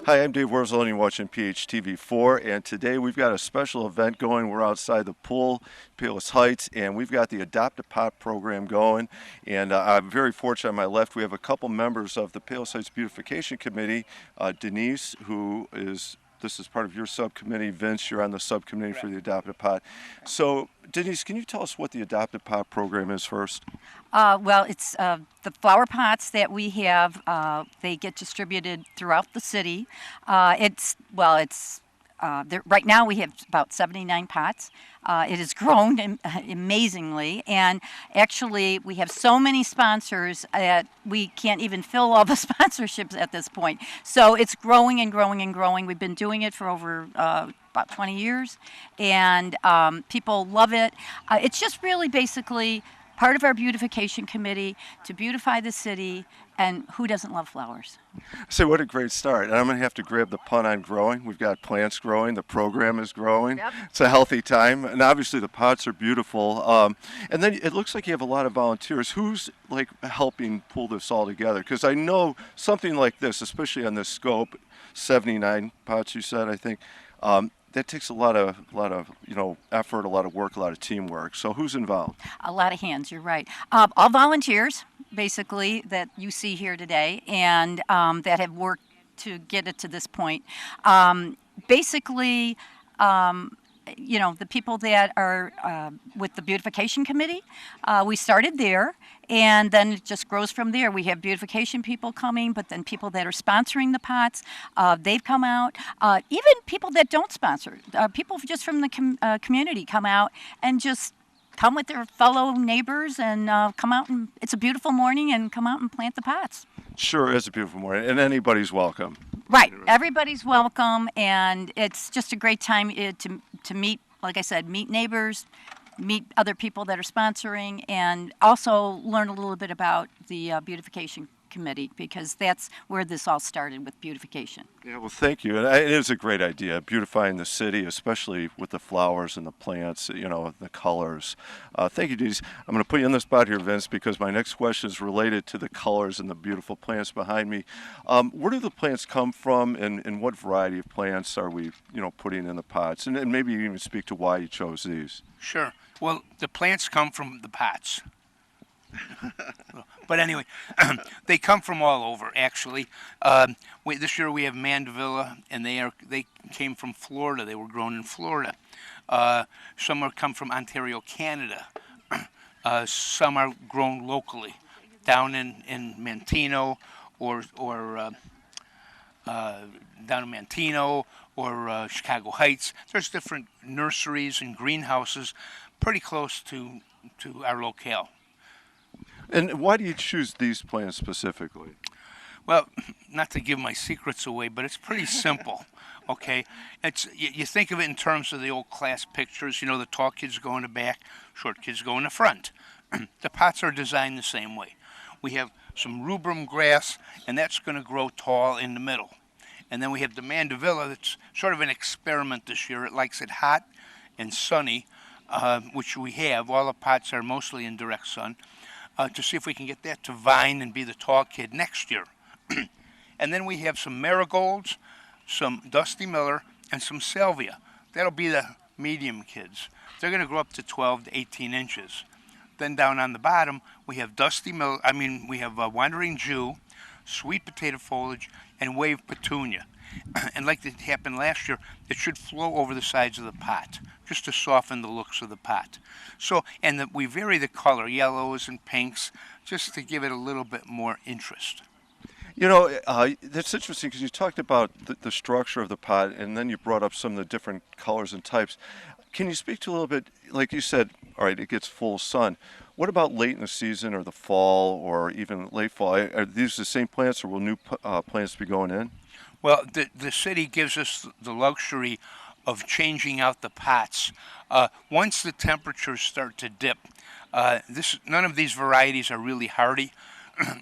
Hi, I'm Dave Wurzel, and you're watching PHTV4, and today we've got a special event going. We're outside the pool, Palos Heights, and we've got the Adopt a Pot program going, and I'm very fortunate on my left. We have a couple members of the Palos Heights Beautification Committee, Denise, this is part of your subcommittee. Vince, you're on the subcommittee for the Adopt a Pot. So, Denise, can you tell us what the Adopt a Pot program is first? It's the flower pots that we have. They get distributed throughout the city. Right now we have about 79 pots. It has grown amazingly, and actually we have so many sponsors that we can't even fill all the sponsorships at this point. So it's growing and growing and growing. We've been doing it for over about 20 years, and people love it. It's just really basically part of our beautification committee to beautify the city, and who doesn't love flowers? So what a great start. And I'm going to have to grab the pun on growing. We've got plants growing. The program is growing. Yep. It's a healthy time. And obviously the pots are beautiful. And then it looks like you have a lot of volunteers. Who's like helping pull this all together? Because I know something like this, especially on this scope, 79 pots you said, I think, that takes a lot of effort, a lot of work, a lot of teamwork. So who's involved? A lot of hands, you're right. All volunteers, basically, that you see here today, and that have worked to get it to this point. Basically, the people that are with the beautification committee, we started there, and then it just grows from there. We have beautification people coming, but then people that are sponsoring the pots, they've come out. Even people that don't sponsor, people just from the community come out and just come with their fellow neighbors and come out, and it's a beautiful morning, and come out and plant the pots. Sure is a beautiful morning, and anybody's welcome. Right, everybody's welcome, and it's just a great time to meet, like I said, meet neighbors, meet other people that are sponsoring, and also learn a little bit about the beautification committee, because that's where this all started, with beautification. Yeah, well, thank you. And it is a great idea, beautifying the city, especially with the flowers and the plants, the colors. Thank you, Denise. I'm going to put you on the spot here, Vince, because my next question is related to the colors and the beautiful plants behind me. Where do the plants come from, and what variety of plants are we, putting in the pots? And maybe you even speak to why you chose these. Sure. Well, the plants come from the pots. But anyway, they come from all over, actually. This year we have mandevilla, and they came from Florida. They were grown in Florida. Some are come from Ontario, Canada. Some are grown locally, down in Manteno or down in Manteno or Chicago Heights. There's different nurseries and greenhouses pretty close to our locale. And why do you choose these plants specifically? Well, not to give my secrets away, but it's pretty simple, okay? You think of it in terms of the old class pictures, the tall kids go in the back, short kids go in the front. The pots are designed the same way. We have some rubrum grass, and that's going to grow tall in the middle. And then we have the mandevilla that's sort of an experiment this year. It likes it hot and sunny, which we have. All the pots are mostly in direct sun. To see if we can get that to vine and be the tall kid next year. And then we have some marigolds, some Dusty Miller, and some salvia. That'll be the medium kids. They're going to grow up to 12 to 18 inches. Then down on the bottom, we have we have Wandering Jew, sweet potato foliage, and wave petunia. And like that happened last year, it should flow over the sides of the pot, just to soften the looks of the pot. So, we vary the color, yellows and pinks, just to give it a little bit more interest. That's interesting because you talked about the structure of the pot, and then you brought up some of the different colors and types. Can you speak to a little bit, like you said, all right, it gets full sun. What about late in the season or the fall or even late fall? Are these the same plants, or will new plants be going in? Well, the city gives us the luxury of changing out the pots. Once the temperatures start to dip, none of these varieties are really hardy,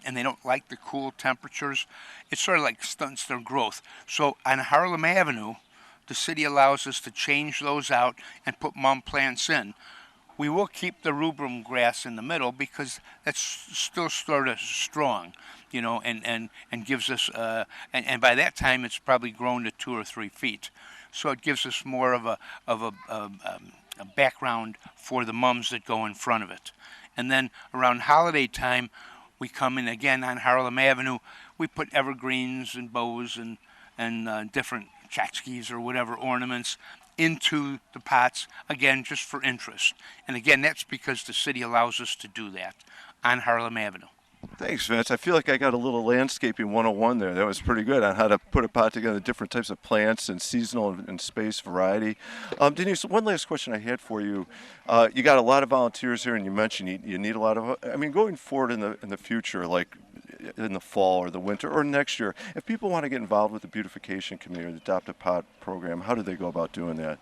and they don't like the cool temperatures. It sort of like stunts their growth. So on Harlem Avenue, the city allows us to change those out and put mum plants in. We will keep the rubrum grass in the middle because that's still sort of strong, you know, and gives us, and by that time it's probably grown to 2 or 3 feet. So it gives us more of a background for the mums that go in front of it. And then around holiday time, we come in again on Harlem Avenue. We put evergreens and bows and different tchotchkes or whatever ornaments into the pots, again, just for interest. And again, that's because the city allows us to do that on Harlem Avenue. Thanks, Vince. I feel like I got a little landscaping 101 there. That was pretty good on how to put a pot together, different types of plants and seasonal and space variety. Denise, one last question I had for you. You got a lot of volunteers here, and you mentioned you need a lot of. I mean, going forward in the future, like in the fall or the winter or next year, if people want to get involved with the beautification committee or the Adopt a Pot program, how do they go about doing that?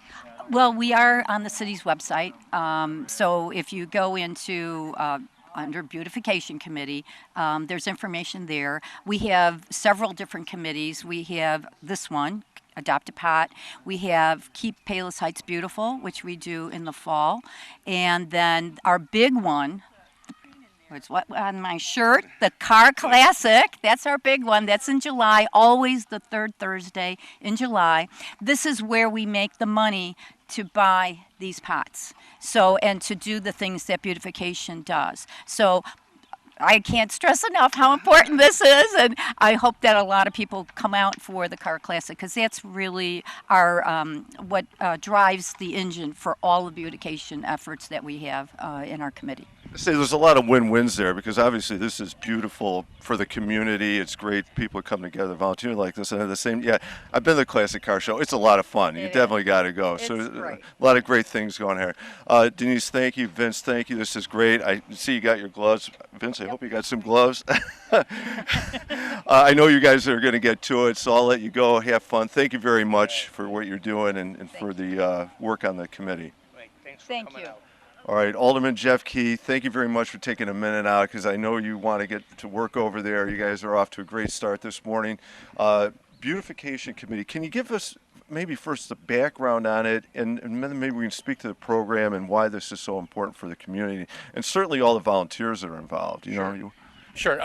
Well, we are on the city's website. So if you go into under beautification committee, there's information there. We have several different committees. We have this one, Adopt a Pot. We have Keep Palos Heights Beautiful, which we do in the fall. And then our big one, it's what on my shirt, the Car Classic. That's our big one. That's in July, always the third Thursday in July. This is where we make the money to buy these pots. So, and to do the things that beautification does. So I can't stress enough how important this is, and I hope that a lot of people come out for the Car Classic, because that's really our what drives the engine for all the beautification efforts that we have in our committee. Say there's a lot of win-wins there, because obviously this is beautiful for the community. It's great people come together, volunteer like this, and at the same, yeah, I've been to the Classic Car Show. It's a lot of fun. You definitely got to go. So a lot of great things going here. Denise, thank you. Vince, thank you. This is great. I see you got your gloves. Vince, I hope you got some gloves. I know you guys are going to get to it, so I'll let you go. Have fun. Thank you very much for what you're doing and for the work on the committee. Thank you. All right, Alderman Jeff Key, thank you very much for taking a minute out, because I know you want to get to work over there. You guys are off to a great start this morning. Beautification Committee, can you give us maybe first the background on it, and then maybe we can speak to the program and why this is so important for the community, and certainly all the volunteers that are involved. Sure.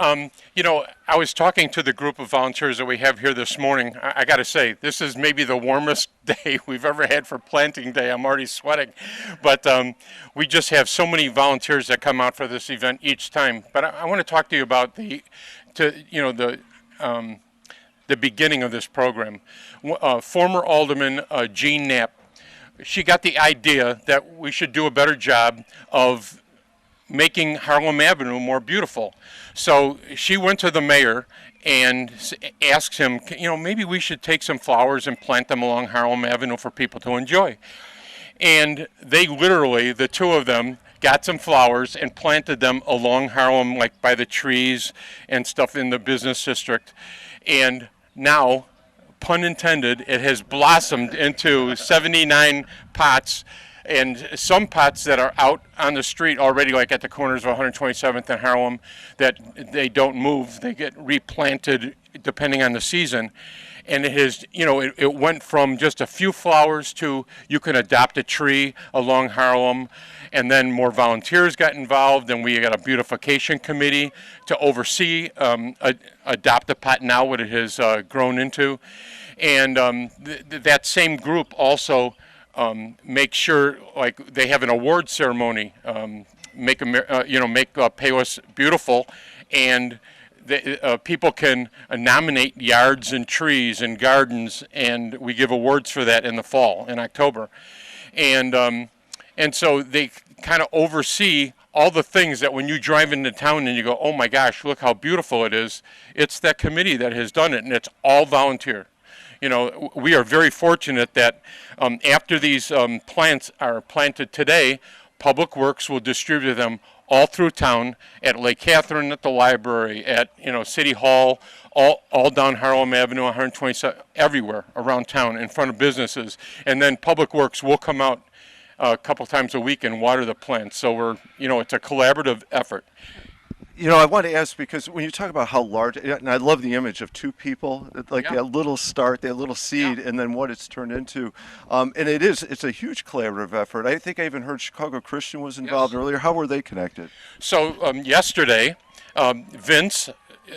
You know, I was talking to the group of volunteers that we have here this morning. I got to say, this is maybe the warmest day we've ever had for planting day. I'm already sweating. But we just have so many volunteers that come out for this event each time. But I want to talk to you about the beginning of this program. Former Alderman Jean Knapp, she got the idea that we should do a better job of making Harlem Avenue more beautiful. So she went to the mayor and asked him, you know, maybe we should take some flowers and plant them along Harlem Avenue for people to enjoy. And they literally, the two of them, got some flowers and planted them along Harlem, like by the trees and stuff in the business district. And now, pun intended, it has blossomed into 79 pots, and some pots that are out on the street already, like at the corners of 127th and Harlem, that they don't move. They get replanted depending on the season. And it has, you know, it went from just a few flowers to you can adopt a tree along Harlem, and then more volunteers got involved, and we got a beautification committee to oversee Adopt a Pot now, what it has grown into. And that same group also make sure, like, they have an award ceremony, make Palos beautiful, and people can nominate yards and trees and gardens, and we give awards for that in the fall, in October, and so they kind of oversee all the things that when you drive into town and you go, oh my gosh, look how beautiful it is. It's that committee that has done it, and it's all volunteer. You know, we are very fortunate that after these plants are planted today, Public Works will distribute them all through town, at Lake Catherine, at the library, at, you know, City Hall, all down Harlem Avenue, 127, everywhere around town in front of businesses. And then Public Works will come out a couple times a week and water the plants. So we're, you know, it's a collaborative effort. You know, I want to ask because when you talk about how large, and I love the image of two people, like Yeah. that little start, that little seed, and then what it's turned into. And it's a huge collaborative effort. I think I even heard Chicago Christian was involved Yes. earlier. How were they connected? So yesterday, Vince.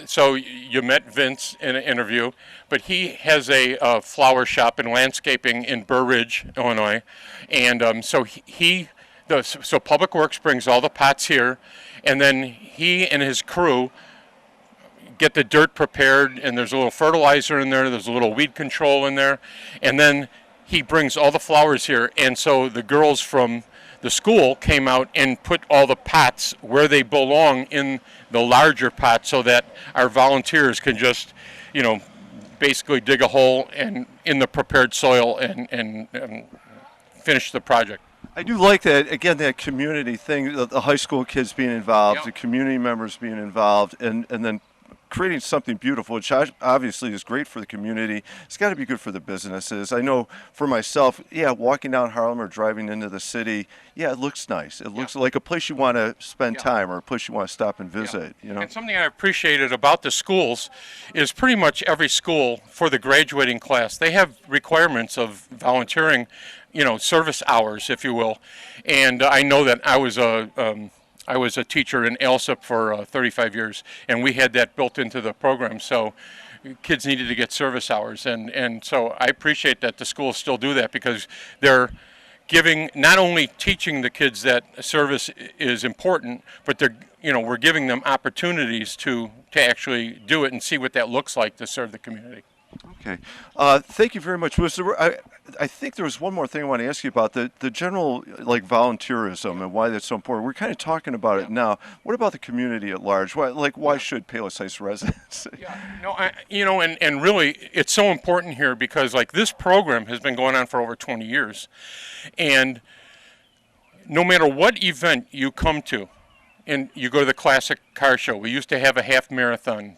So you met Vince in an interview, but he has a flower shop and landscaping in Burr Ridge, Illinois, and so Public Works brings all the pots here, and then he and his crew get the dirt prepared, and there's a little fertilizer in there, there's a little weed control in there, and then he brings all the flowers here, and so the girls from the school came out and put all the pots where they belong in the larger pot so that our volunteers can just, basically dig a hole and in the prepared soil and finish the project. I do like that, again, that community thing, the high school kids being involved, Yep. the community members being involved, and then creating something beautiful, which obviously is great for the community. It's got to be good for the businesses. I know for myself, walking down Harlem or driving into the city, it looks nice. It looks like a place you want to spend time or a place you want to stop and visit. And something I appreciated about the schools is pretty much every school for the graduating class, they have requirements of volunteering, service hours, if you will. And I know that I was a teacher in ALSIP for 35 years, and we had that built into the program. So kids needed to get service hours, and so I appreciate that the schools still do that because they're giving, not only teaching the kids that service is important, but we're giving them opportunities to actually do it and see what that looks like to serve the community. Okay. Thank you very much. I think there was one more thing I want to ask you about, the general volunteerism and why that's so important. We're kind of talking about it now. What about the community at large? Why should Palos Heights residents? And really, it's so important here because this program has been going on for over 20 years, and no matter what event you come to, and you go to the classic car show, we used to have a half marathon.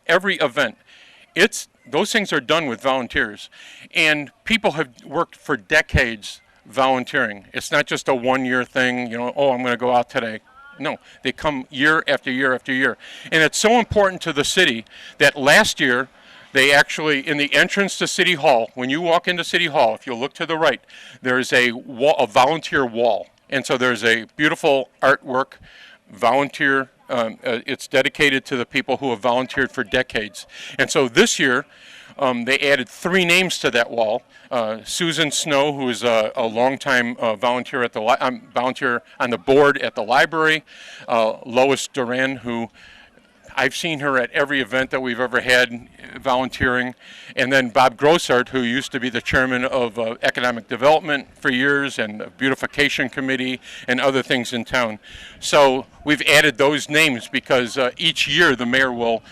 Every event. Those things are done with volunteers, and people have worked for decades volunteering. It's not just a one-year thing, I'm going to go out today. No, they come year after year after year. And it's so important to the city that last year they actually, in the entrance to City Hall, when you walk into City Hall, if you look to the right, there's a volunteer wall. And so there's a beautiful artwork, volunteer. It's dedicated to the people who have volunteered for decades. And so this year, they added 3 names to that wall. Susan Snow, who is a longtime volunteer volunteer on the board at the library. Lois Duran, who I've seen her at every event that we've ever had volunteering. And then Bob Grossart, who used to be the chairman of economic development for years and the beautification committee and other things in town. So we've added those names because each year the mayor will,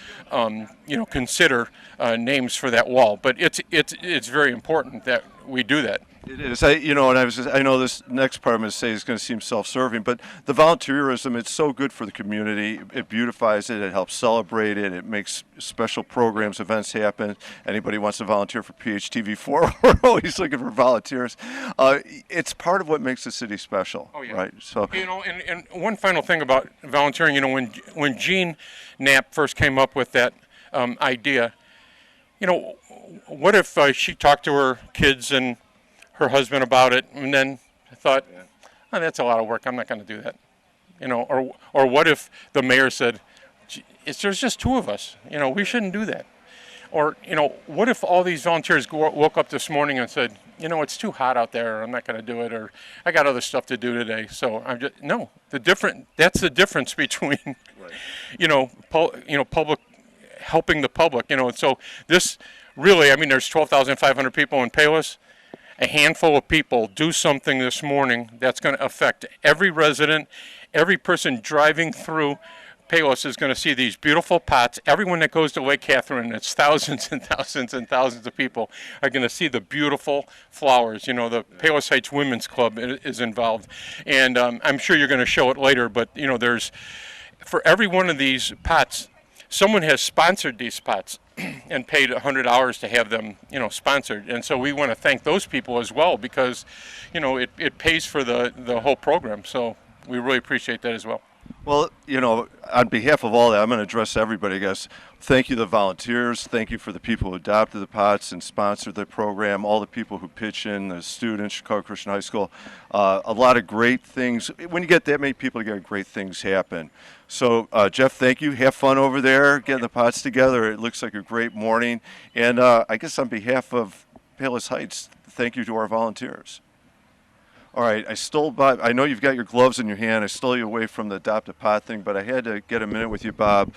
consider names for that wall. But it's very important that we do that. It is. I know this next part I'm going to say is going to seem self-serving, but the volunteerism, it's so good for the community. It beautifies it. It helps celebrate it. It makes special programs, events happen. Anybody wants to volunteer for PHTV4, we're always looking for volunteers. It's part of what makes the city special, right? So, and one final thing about volunteering, when Jean Knapp first came up with that idea, what if she talked to her kids and her husband about it, and then thought, that's a lot of work, I'm not going to do that. Or what if the mayor said, there's just 2 of us, we shouldn't do that. Or, what if all these volunteers woke up this morning and said, it's too hot out there, I'm not going to do it, or I got other stuff to do today, so I'm just, no. That's the difference between, public, helping the public, so this really, there's 12,500 people in Palos. A handful of people do something this morning that's going to affect every resident, every person driving through Palos is going to see these beautiful pots. Everyone that goes to Lake Catherine, it's thousands and thousands and thousands of people, are going to see the beautiful flowers. The Palos Heights Women's Club is involved. And I'm sure you're going to show it later, but, there's, for every one of these pots, someone has sponsored these pots and paid $100 to have them, sponsored. And so we want to thank those people as well because, it pays for the whole program. So we really appreciate that as well. Well, on behalf of all that, I'm going to address everybody, I guess. Thank you to the volunteers. Thank you for the people who adopted the pots and sponsored the program, all the people who pitch in, the students, Chicago Christian High School. A lot of great things. When you get that many people together, great things happen. So, Jeff, thank you. Have fun over there getting the pots together. It looks like a great morning. And I guess on behalf of Palos Heights, thank you to our volunteers. All right, Bob. I know you've got your gloves in your hand. I stole you away from the adopt a pot thing, but I had to get a minute with you, Bob.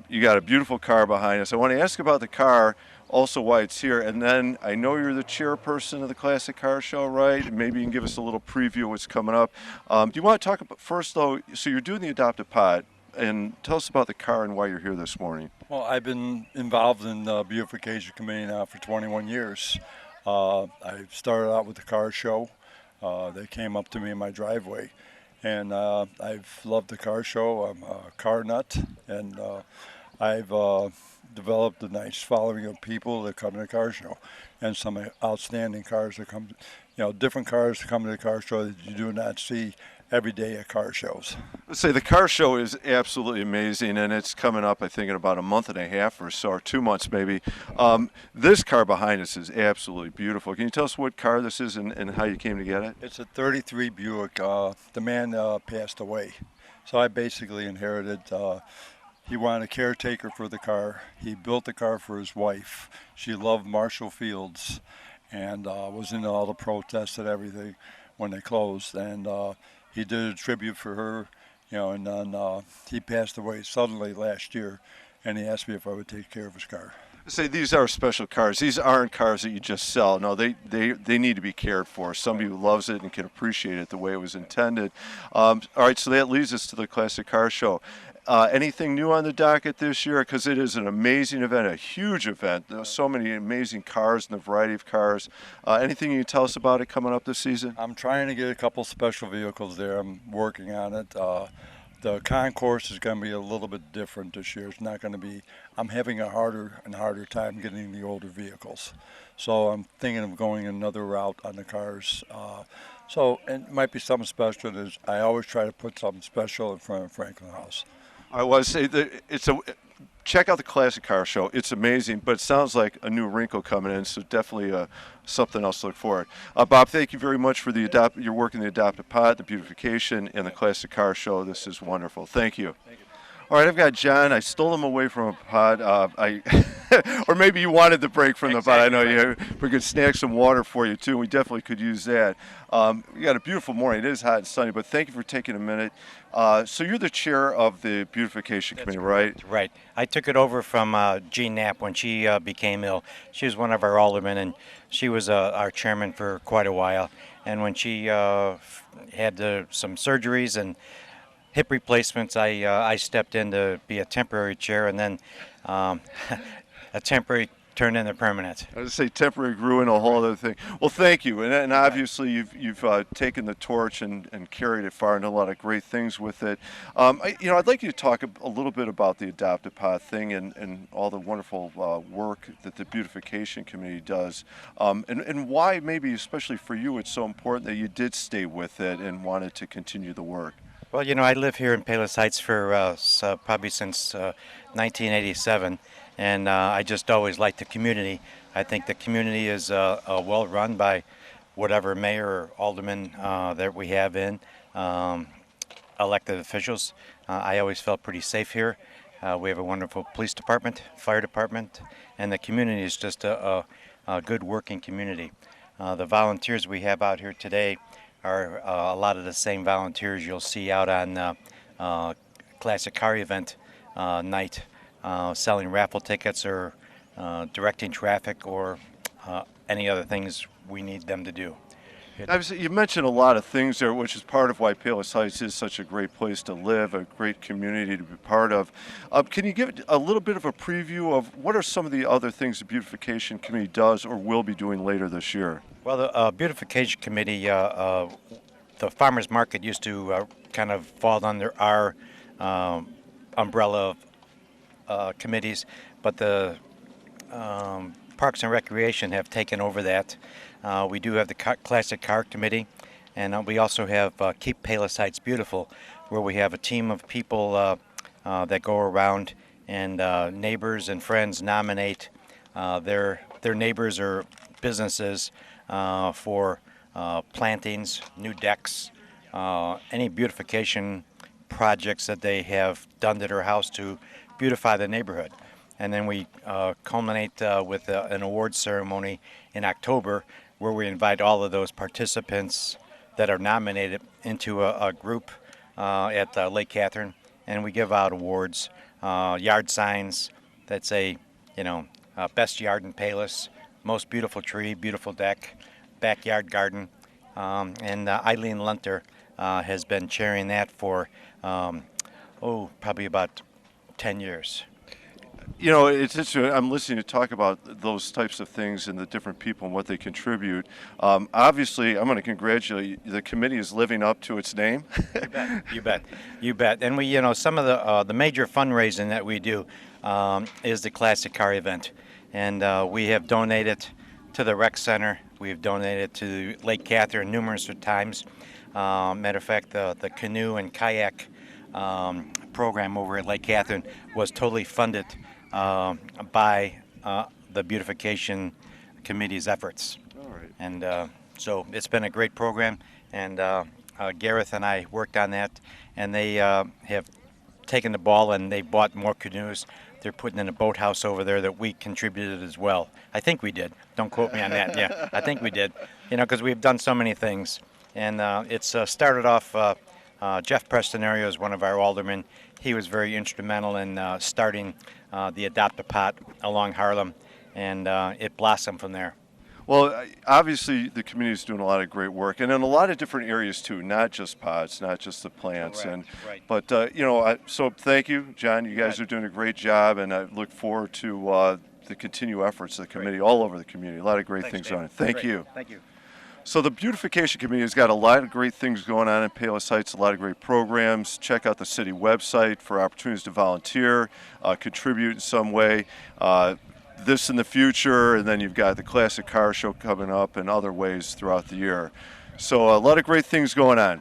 You got a beautiful car behind us. I want to ask about the car, also why it's here, and then I know you're the chairperson of the Classic Car Show, right? Maybe you can give us a little preview of what's coming up. Do you want to talk about first, though? So you're doing the adopt a pot, and tell us about the car and why you're here this morning. Well, I've been involved in the beautification committee now for 21 years. I started out with the car show. They came up to me in my driveway, and I've loved the car show. I'm a car nut, and I've developed a nice following of people that come to the car show, and some outstanding cars that come, different cars that come to the car show that you do not see every day at car shows. Let's say the car show is absolutely amazing, and it's coming up, I think, in about a month and a half or so, or 2 months maybe. This car behind us is absolutely beautiful. Can you tell us what car this is and how you came to get it? It's a 33 Buick. The man passed away, so I basically inherited. He wanted a caretaker for the car. He built the car for his wife. She loved Marshall Fields and was into all the protests and everything when they closed. And he did a tribute for her, and then he passed away suddenly last year, and he asked me if I would take care of his car. Say these are special cars. These aren't cars that you just sell. No, they need to be cared for. Somebody who loves it and can appreciate it the way it was intended. All right, so that leads us to the Classic Car Show. Anything new on the docket this year? Because it is an amazing event, a huge event. There's so many amazing cars and a variety of cars. Anything you can tell us about it coming up this season? I'm trying to get a couple special vehicles there. I'm working on it. The concourse is going to be a little bit different this year. It's not going to be. I'm having a harder and harder time getting the older vehicles. So I'm thinking of going another route on the cars. So it might be something special. I always try to put something special in front of Franklin House. I want to say that check out the Classic Car Show. It's amazing, but it sounds like a new wrinkle coming in, so definitely something else to look forward. Bob, thank you very much for your work in the Adopt a Pot, the beautification, and the Classic Car Show. This is wonderful. Thank you. Thank you. All right, I've got John. I stole him away from a pot. Or maybe you wanted the break from the pot. I know we could snag some water for you, too. We definitely could use that. We got a beautiful morning. It is hot and sunny, but thank you for taking a minute. So you're the chair of the beautification committee, right? Right. I took it over from Jean Knapp when she became ill. She was one of our aldermen, and she was our chairman for quite a while. And when she had some surgeries and hip replacements, I stepped in to be a temporary chair, and then a temporary turned into permanent. I would say temporary grew into a whole other thing. Well, thank you, and obviously you've taken the torch and carried it far and done a lot of great things with it. I'd like you to talk a little bit about the Adopt a Pot thing and all the wonderful work that the beautification committee does, and why maybe especially for you it's so important that you did stay with it and wanted to continue the work. Well, I live here in Palos Heights for probably since 1987, and I just always liked the community. I think the community is well run by whatever mayor or alderman that we have in, elected officials. I always felt pretty safe here. We have a wonderful police department, fire department, and the community is just a good working community. The volunteers we have out here today are a lot of the same volunteers you'll see out on Classic Car event night, selling raffle tickets or directing traffic or any other things we need them to do. Obviously, you mentioned a lot of things there, which is part of why Palos Heights is such a great place to live, a great community to be part of. Can you give a little bit of a preview of what are some of the other things the Beautification Committee does or will be doing later this year? Well, the Beautification Committee, the farmers market used to kind of fall under our umbrella of committees, but the Parks and Recreation have taken over that. We do have the Classic Car Committee, and we also have Keep Palos Heights Beautiful, where we have a team of people that go around and neighbors and friends nominate their neighbors or businesses for plantings, new decks, any beautification projects that they have done to their house to beautify the neighborhood. And then we culminate with an awards ceremony in October where we invite all of those participants that are nominated into a group at Lake Catherine, and we give out awards, yard signs that say, best yard in Palos, most beautiful tree, beautiful deck, backyard garden, and Eileen Lunter has been chairing that for, probably about 10 years. It's interesting. I'm listening to talk about those types of things and the different people and what they contribute. Obviously, I'm going to congratulate you. The committee is living up to its name. You bet. And we, some of the major fundraising that we do is the classic car event, and we have donated to the rec center. We've donated to Lake Catherine numerous times. Matter of fact, the canoe and kayak program over at Lake Catherine was totally funded by the beautification committee's efforts. All right. And so it's been a great program, and Gareth and I worked on that, and they have taken the ball and they bought more canoes. They're putting in a boathouse over there that we contributed as well. I think we did. Don't quote me on that. Yeah, I think we did. Because we've done so many things. And it's started off, Jeff Prestonario is one of our aldermen. He was very instrumental in starting the Adopt-A-Pot along Harlem, and it blossomed from there. Well, obviously, the community is doing a lot of great work, and in a lot of different areas too, not just pots, not just the plants. Correct, right. But so thank you, John. You guys are doing a great job, and I look forward to the continued efforts of the committee all over the community. A lot of great things on it. Thank you. Thank you. So the beautification committee has got a lot of great things going on in Palos Heights, a lot of great programs. Check out the city website for opportunities to volunteer, contribute in some way. This in the future, and then you've got the classic car show coming up and other ways throughout the year. So a lot of great things going on.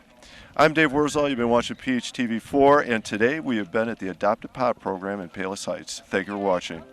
I'm Dave Wurzel. You've been watching PHTV4, and today we have been at the Adopt-A-Pot program in Palos Heights. Thank you for watching.